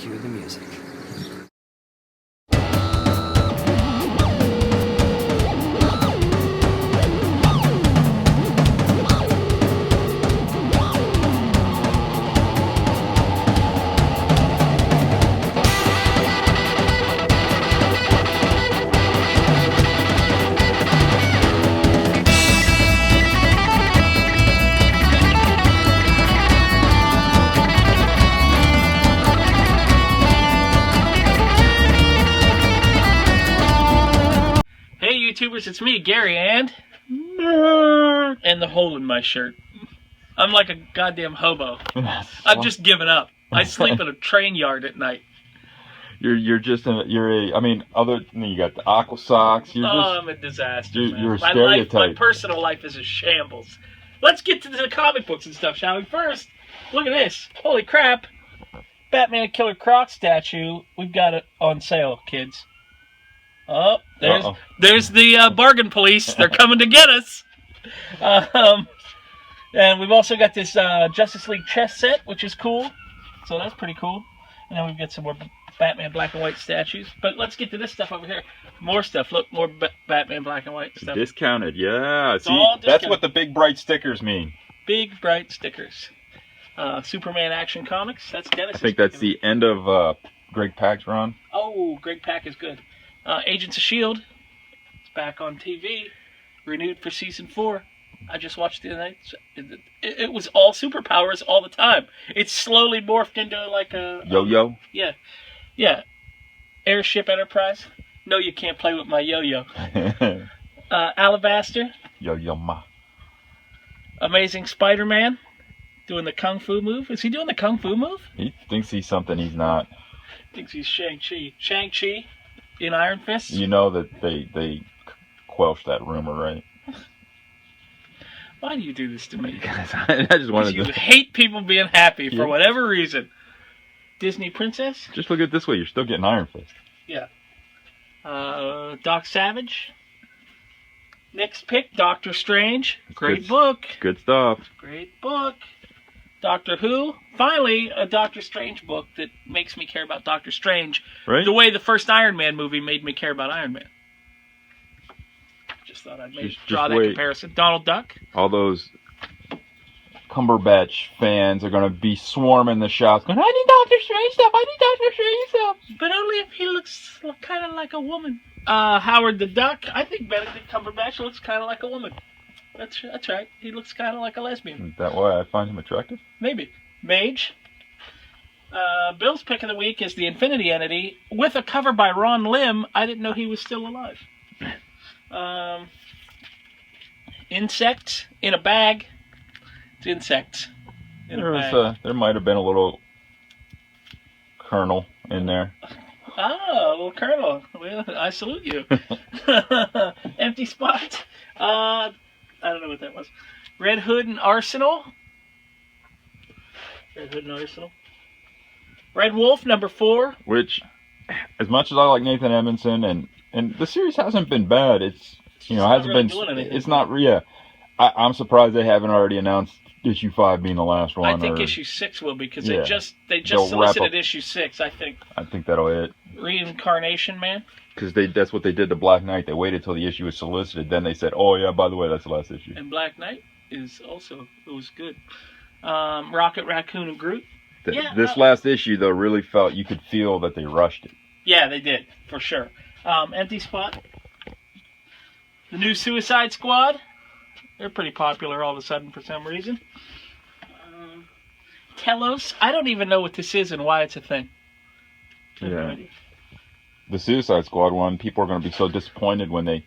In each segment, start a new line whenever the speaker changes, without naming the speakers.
cue the music.
YouTubers, it's me, Gary, and the hole in my shirt. I'm like a goddamn hobo. I've just given up. I sleep in a train yard at night.
You're I mean, other than you got the aqua socks.
I'm a disaster.
You're a stereotype.
My personal life is a shambles. Let's get to the comic books and stuff, shall we? First, look at this. Holy crap! Batman Killer Croc statue. We've got it on sale, kids. Oh, there's the bargain police. They're coming to get us. And we've also got this Justice League chess set, which is cool. So that's pretty cool. And then we've got some more Batman black and white statues. But let's get to this stuff over here. More stuff. Look, more Batman black and white stuff.
Discounted, yeah. See,
discounted.
That's what the big bright stickers mean.
Big bright stickers. Superman Action Comics. That's Dennis.
I think that's the end of Greg Pak's run.
Oh, Greg Pak is good. Agents of S.H.I.E.L.D. It's back on TV, renewed for season 4. I just watched it the other night. It was all superpowers all the time. It's slowly morphed into like a...
Yo-yo?
Yeah. Airship Enterprise. No, you can't play with my yo-yo. Alabaster.
Yo-yo ma.
Amazing Spider-Man. Doing the Kung Fu move. Is he doing the Kung Fu move?
He thinks he's something he's not.
Thinks he's Shang-Chi. Shang-Chi in Iron Fist.
You know that they quelched that rumor, right?
Why do you do this to me?
I just wanted to...
You hate people being happy for whatever reason. Disney Princess?
Just look at it this way. You're still getting Iron Fist.
Yeah. Doc Savage. Next pick, Doctor Strange. Great book.
Good stuff.
Great book. Doctor Who. Finally, a Doctor Strange book that makes me care about Doctor Strange.
Right?
The way the first Iron Man movie made me care about Iron Man. Just thought I'd draw that comparison. Donald Duck.
All those Cumberbatch fans are going to be swarming the shops going, I need Doctor Strange stuff, I need Doctor Strange stuff.
But only if he looks kind of like a woman. Howard the Duck. I think Benedict Cumberbatch looks kind of like a woman. That's right. He looks kind of like a lesbian.
Is that why I find him attractive?
Maybe. Mage. Bill's pick of the week is the Infinity Entity with a cover by Ron Lim. I didn't know he was still alive. Insect in a bag. It's insects in a bag.
There might have been a little kernel in there.
Oh, a little kernel. Well, I salute you. Empty spot. I don't know what that was. Red Hood and Arsenal. Red Hood and Arsenal. Red Wolf, number 4.
Which, as much as I like Nathan Edmondson, and the series hasn't been bad. It's hasn't been. It's not. Yeah, I'm surprised they haven't already announced issue 5 being the last one.
I think issue 6 will, because they just solicited issue 6. I think
that'll hit.
Reincarnation Man.
Because that's what they did to Black Knight. They waited till the issue was solicited, then they said, "Oh yeah, by the way, that's the last issue."
And Black Knight was good. Rocket Raccoon and Groot.
This last issue though really felt you could feel that they rushed it.
Yeah, they did for sure. Empty spot. The new Suicide Squad. They're pretty popular all of a sudden for some reason. Telos. I don't even know what this is and why it's a thing.
Yeah. The Suicide Squad one, people are going to be so disappointed when they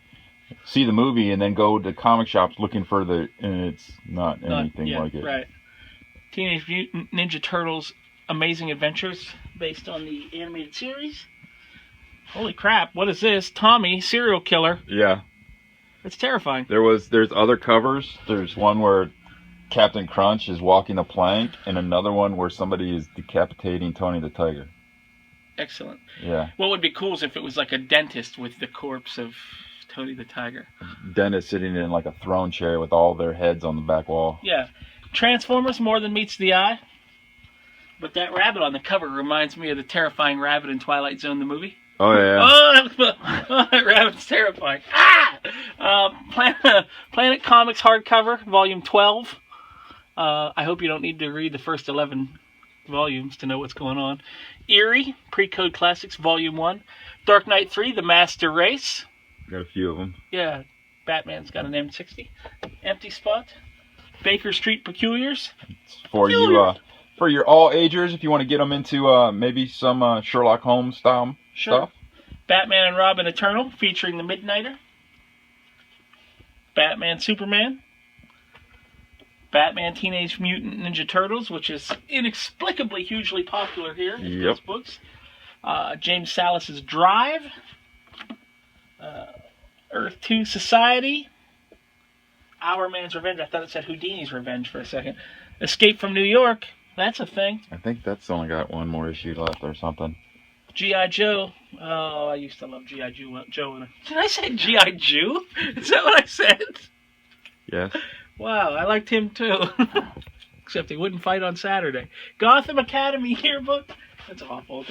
see the movie and then go to comic shops looking for and it's not anything like it.
Right. Teenage Mutant Ninja Turtles Amazing Adventures, based on the animated series. Holy crap, what is this? Tommy, serial killer.
Yeah.
It's terrifying.
There's other covers. There's one where Captain Crunch is walking a plank, and another one where somebody is decapitating Tony the Tiger.
Excellent.
Yeah.
What would be cool is if it was like a dentist with the corpse of Tony the Tiger.
Dentist sitting in like a throne chair with all their heads on the back wall.
Yeah. Transformers, More Than Meets the Eye. But that rabbit on the cover reminds me of the terrifying rabbit in Twilight Zone, the movie.
Oh, yeah.
Oh, that rabbit's terrifying. Planet Comics hardcover, volume 12. I hope you don't need to read the first 11 volumes to know what's going on. Eerie, Pre-Code Classics, volume 1. Dark Knight 3, The Master Race.
Got a few of them.
Yeah, Batman's got an M60. Empty Spot. Baker Street Peculiars.
It's for you, for your all agers, if you want to get them into maybe some Sherlock Holmes style stuff.
Batman and Robin Eternal, featuring the Midnighter. Batman Superman. Batman Teenage Mutant Ninja Turtles, which is inexplicably hugely popular here in these books. James Salas's Drive. Earth 2 Society. Our Man's Revenge. I thought it said Houdini's Revenge for a second. Escape from New York. That's a thing.
I think that's only got one more issue left or something.
G.I. Joe. Oh, I used to love G.I. Joe. Did I say G.I. Jew? Is that what I said?
Yes.
Wow, I liked him too. Except he wouldn't fight on Saturday. Gotham Academy yearbook. That's awful.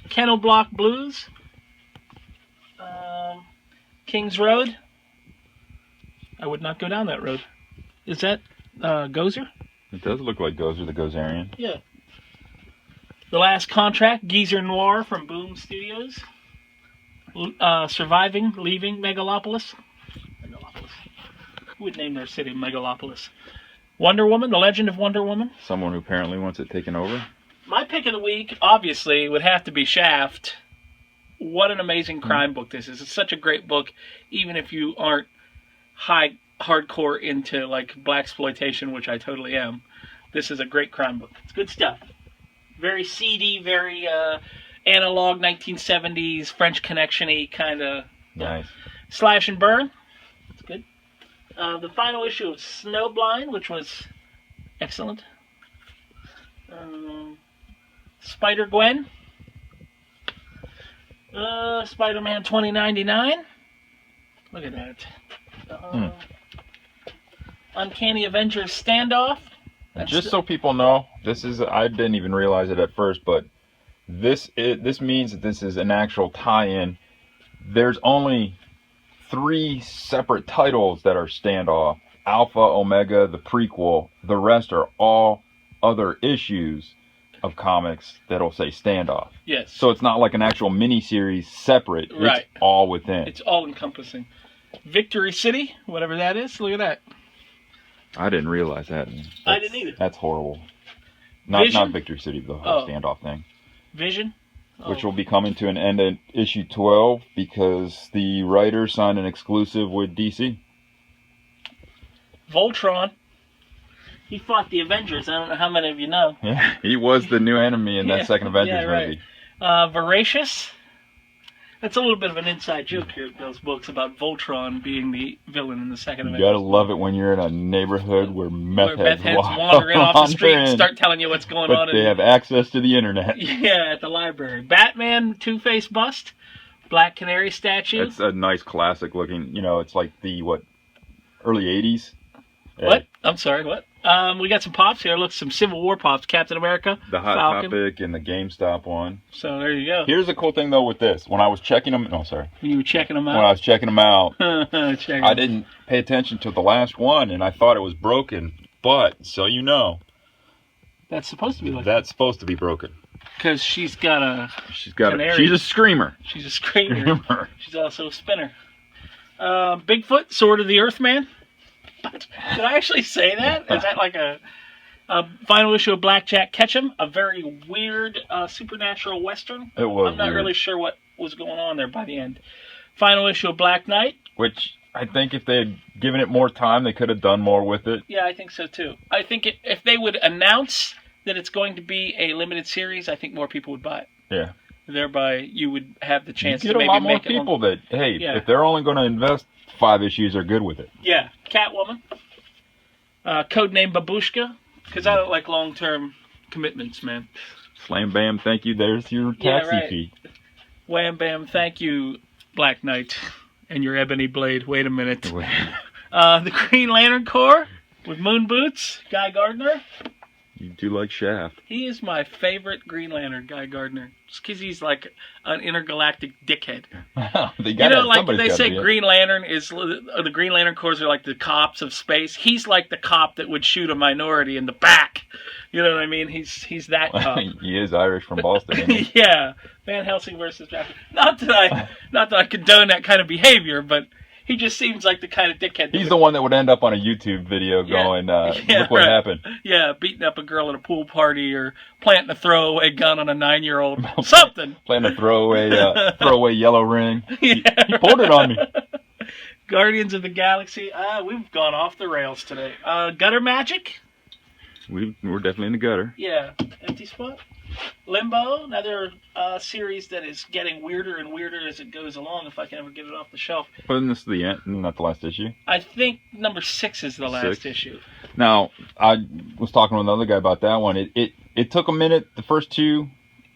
Kennel Block Blues. King's Road. I would not go down that road. Is that Gozer?
It does look like Gozer the Gozerian.
Yeah. The Last Contract, Geezer Noir from Boom Studios. Surviving, Leaving Megalopolis. Who would name their city Megalopolis? Wonder Woman, The Legend of Wonder Woman.
Someone who apparently wants it taken over.
My pick of the week, obviously, would have to be Shaft. What an amazing crime book this is. It's such a great book, even if you aren't hardcore into like blaxploitation, which I totally am. This is a great crime book. It's good stuff. Very seedy, very analog 1970s French Connection-y kind of.
Nice.
Slash and Burn. It's good. The final issue of Snowblind, which was excellent. Spider-Gwen. Spider-Man 2099. Look at that. Uncanny Avengers Standoff.
Just so people know, this is, I didn't even realize it at first, but this means that this is an actual tie-in. There's only 3 separate titles that are Standoff. Alpha, Omega, the prequel. The rest are all other issues of comics that'll say Standoff.
Yes.
So it's not like an actual mini-series separate.
Right.
It's all within.
It's all-encompassing. Victory City, whatever that is. Look at that.
I didn't realize that.
I didn't either.
That's horrible. Not Victory City, the whole
Oh.
Standoff thing.
Vision.
Which will be coming to an end at issue 12 because the writer signed an exclusive with DC.
Voltron. He fought the Avengers. I don't know how many of you know.
Yeah, he was the new enemy in that second Avengers movie.
Voracious. That's a little bit of an inside joke here, those books about Voltron being the villain in the second Avengers.
You gotta love it when you're in a neighborhood where meth heads
wandering off the street and start telling you what's going on.
But they have access to the internet.
Yeah, at the library. Batman Two-Face bust. Black Canary statue.
It's a nice classic looking, it's like the, early 80s?
What? I'm sorry, what? We got some pops here. Look, some Civil War pops. Captain America.
The Hot
Falcon.
Topic and the GameStop one.
So there you go.
Here's the cool thing, though, with this. When I was checking them... Oh, sorry.
You were checking them out?
When I was checking them out, I didn't pay attention to the last one, and I thought it was broken. But, so you know...
That's supposed to be like
That's supposed to be broken.
Because she's got a...
She's a screamer.
She's a screamer. She's also a spinner. Bigfoot, Sword of the Earthman. Did I actually say that? Is that like a final issue of Blackjack Ketchum? A very weird supernatural western?
It was
I'm not
weird.
really sure what was going on there by the end. Final issue of Black Knight.
Which, I think if they had given it more time, they could have done more with it.
Yeah, I think so too. I think if they would announce that it's going to be a limited series, I think more people would buy it.
Yeah.
Thereby, you would have the chance
you
to
get
maybe
a lot more
make it
people that, hey,
Yeah.
if they're only going to invest 5 issues, are good with it.
Yeah, Catwoman. Codename Babushka, because I don't like long-term commitments, man.
Slam bam, thank you. There's your taxi fee.
Wham bam, thank you, Black Knight, and your ebony blade. Wait a minute. The Green Lantern Corps with Moon Boots, Guy Gardner.
You do like Shaft.
He is my favorite Green Lantern, Guy Gardner. Just because he's like an intergalactic dickhead. Like they say Green Lantern is, the Green Lantern Corps are like the cops of space. He's like the cop that would shoot a minority in the back. You know what I mean? He's that cop.
He is Irish from Boston, isn't he?
Yeah. Van Helsing versus Dracula. Not that I condone that kind of behavior, but he just seems like the kind of dickhead.
He's the one that would end up on a YouTube video going, look what happened.
Yeah, beating up a girl at a pool party or planting a throwaway gun on a 9-year-old. Something.
Planting a throwaway yellow ring. Yeah, he pulled it on me.
Guardians of the Galaxy. We've gone off the rails today. Gutter Magic.
We're definitely in the gutter.
Yeah. Empty Spot. Limbo, another series that is getting weirder and weirder as it goes along, if I can ever get it off the shelf.
Wasn't this the end? Not the last issue?
I think number 6 is the last issue.
Now, I was talking with another guy about that one. It took a minute, the first 2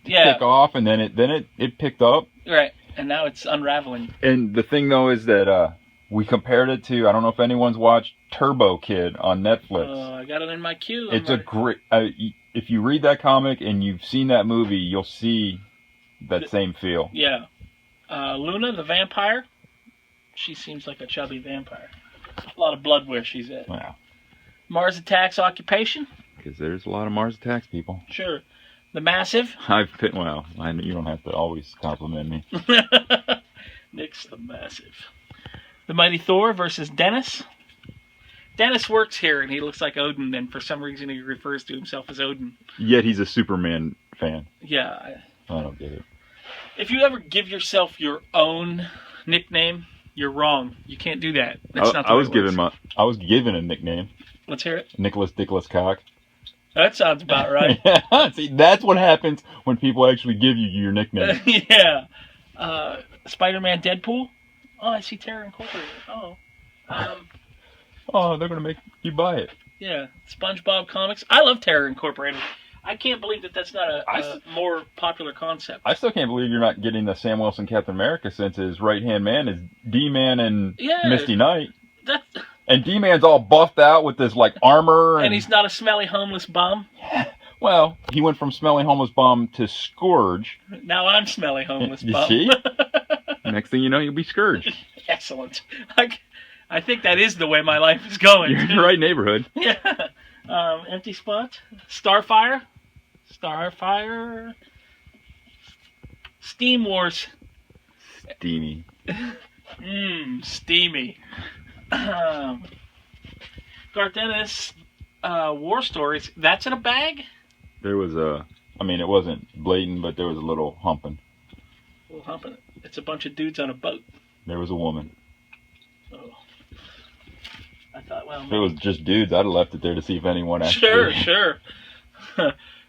to kick off, and then it picked up.
Right, and now it's unraveling.
And the thing, though, is that we compared it to, I don't know if anyone's watched Turbo Kid on Netflix.
Oh, I got it in my queue.
It's a great... if you read that comic and you've seen that movie, you'll see that same feel.
Yeah. Luna, the vampire. She seems like a chubby vampire. A lot of blood where she's at.
Wow.
Mars Attacks Occupation.
Because there's a lot of Mars Attacks people.
Sure. The Massive.
You don't have to always compliment me.
Nick's the Massive. The Mighty Thor versus Dennis. Dennis works here, and he looks like Odin, and for some reason he refers to himself as Odin.
Yet he's a Superman fan.
Yeah.
I don't get it.
If you ever give yourself your own nickname, you're wrong. You can't do that. That's not the way it works.
I was given a nickname.
Let's hear it.
Nicholas Dickless Cock.
That sounds about right.
See, that's what happens when people actually give you your nickname.
Yeah. Spider-Man Deadpool. Oh, I see Terror Incorporated. Oh.
They're going to make you buy it.
Yeah. SpongeBob Comics. I love Terror Incorporated. I can't believe that that's not a more popular concept.
I still can't believe you're not getting the Sam Wilson Captain America, since his right-hand man is D-Man and Misty Knight. And D-Man's all buffed out with this like armor.
And he's not a smelly homeless bum.
Well, he went from smelly homeless bum to Scourge.
Now I'm smelly homeless bum.
You see? Next thing you know, you'll be Scourge.
Excellent. I think that is the way my life is going.
You're in the right neighborhood.
Yeah. Empty Spot. Starfire. Steam Wars.
Steamy.
Steamy. Garth Ennis, War Stories. That's in a bag?
There was it wasn't blatant, but there was a little humping.
A little humping. It's a bunch of dudes on a boat.
There was a woman.
Oh. I thought, well,
if it was just dudes, I'd have left it there to see if anyone actually...
Sure.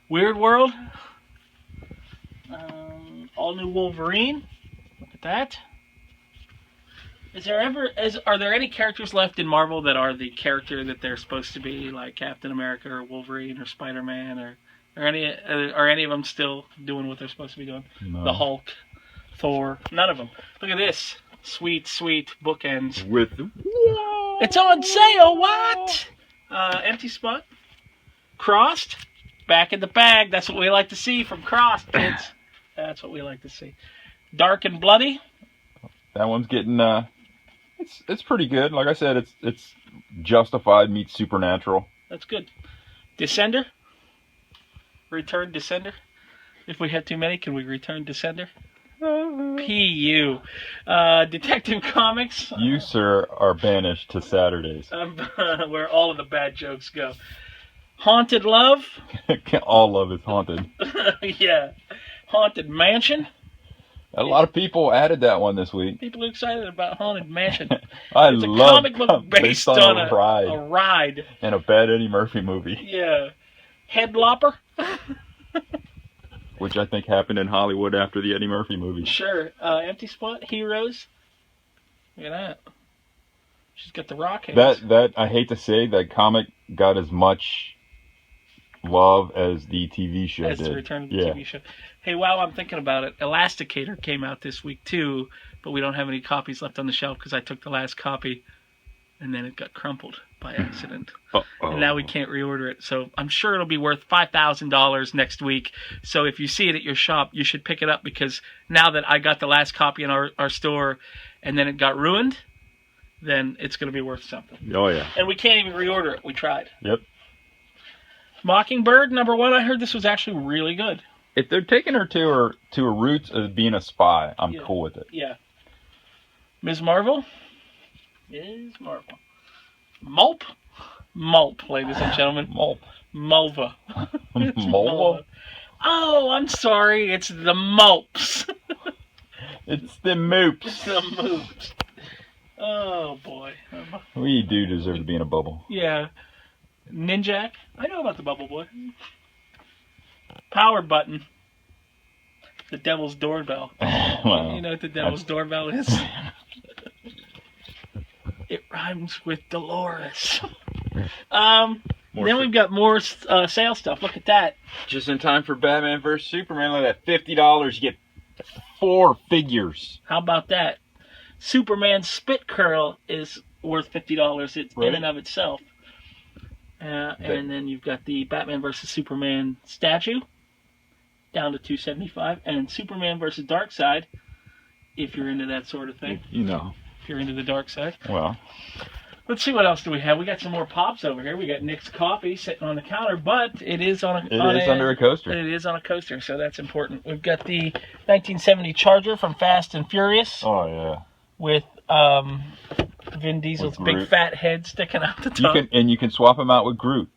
Weird World. All New Wolverine. Look at that. Are there any characters left in Marvel that are the character that they're supposed to be, like Captain America or Wolverine or Spider-Man, or are any of them still doing what they're supposed to be doing?
No.
The Hulk, Thor, none of them. Look at this. Sweet bookends. It's on sale. What? Empty Spot. Crossed. Back in the bag. That's what we like to see from Crossed, kids. That's what we like to see. Dark and Bloody.
That one's getting it's pretty good. Like I said, it's Justified meets Supernatural.
That's good. Descender. Return Descender. If we have too many, can we return Descender? P.U. Detective Comics.
You, sir, are banished to Saturdays.
Where all of the bad jokes go. Haunted Love.
All love is haunted.
Yeah. Haunted Mansion.
A lot of people added that one this week.
People are excited about Haunted Mansion.
It's
a comic book based on a ride.
And a bad Eddie Murphy movie.
Yeah. Headlopper.
Which I think happened in Hollywood after the Eddie Murphy movie.
Sure. Empty Spot. Heroes. Look at that. She's got the rock hands.
That I hate to say, that comic got as much love as the TV show
did.
As
the return of the TV show. Hey, while I'm thinking about it, Elasticator came out this week too, but we don't have any copies left on the shelf because I took the last copy and then it got crumpled by accident.
Uh-oh.
And now we can't reorder it. So I'm sure it'll be worth $5,000 next week. So if you see it at your shop, you should pick it up, because now that I got the last copy in our store and then it got ruined, then it's going to be worth something.
Oh, yeah.
And we can't even reorder it. We tried.
Yep.
Mockingbird, #1. I heard this was actually really good.
If they're taking her to her roots of being a spy, I'm cool with it.
Yeah. Ms. Marvel? Ms. Marvel. Mulp, ladies and gentlemen. Mulva.
Mulva?
Oh, I'm sorry. It's the Mulps.
It's the moops.
It's the Moops. Oh, boy.
We do deserve to be in a bubble.
Yeah. Ninjak. I know about the Bubble Boy. Power Button. The Devil's Doorbell.
Well,
You know what the Devil's Doorbell is? It rhymes with Dolores. Then we've got more sale stuff. Look at that.
just in time for Batman vs Superman. Look at that, $50. You get 4 figures.
How about that? Superman's spit curl is worth $50. It's in and of itself. And then you've got the Batman vs Superman statue, down to $275, and Superman vs Darkseid, if you're into that sort of thing.
You know.
If you're into the dark side.
Well.
Let's see, what else do we have? We got some more pops over here. We got Nick's coffee sitting on the counter, but it is on
under a coaster.
It is on a coaster, so that's important. We've got the 1970 Charger from Fast and Furious.
Oh, yeah.
With Vin Diesel's big fat head sticking out the top.
You can swap him out with Groot.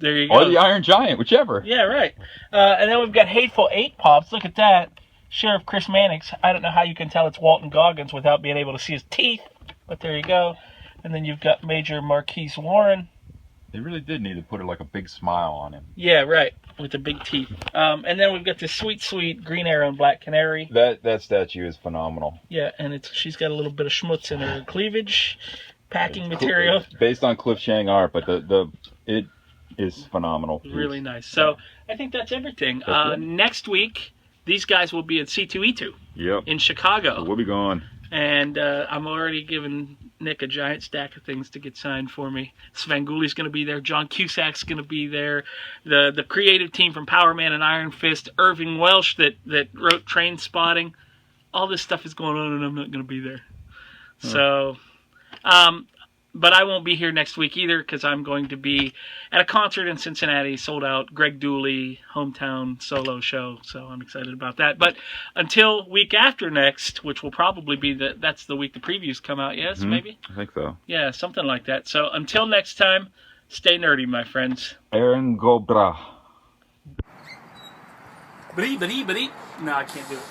There you go.
Or the Iron Giant, whichever.
Yeah, right. And then we've got Hateful Eight pops. Look at that. Sheriff Chris Mannix. I don't know how you can tell it's Walton Goggins without being able to see his teeth, but there you go. And then you've got Major Marquise Warren.
They really did need to put like a big smile on him.
Yeah, right. With the big teeth. And then we've got this sweet Green Arrow and Black Canary.
That statue is phenomenal.
Yeah, and she's got a little bit of schmutz in her cleavage, packing material.
It's based on Cliff Chang art, but it is phenomenal.
Really nice. So I think that's everything. Next week, these guys will be at C2E2 in Chicago.
So we'll be going.
And I'm already giving Nick a giant stack of things to get signed for me. Svanguli's going to be there. John Cusack's going to be there. The creative team from Power Man and Iron Fist. Irving Welsh that wrote Train Spotting. All this stuff is going on, and I'm not going to be there. So, but I won't be here next week either, because I'm going to be at a concert in Cincinnati, sold out, Greg Dooley, hometown solo show, so I'm excited about that. But until week after next, which will probably be that's the week the previews come out, yes, maybe?
I think so.
Yeah, something like that. So until next time, stay nerdy, my friends.
Aaron Gobra.
No, I can't do it.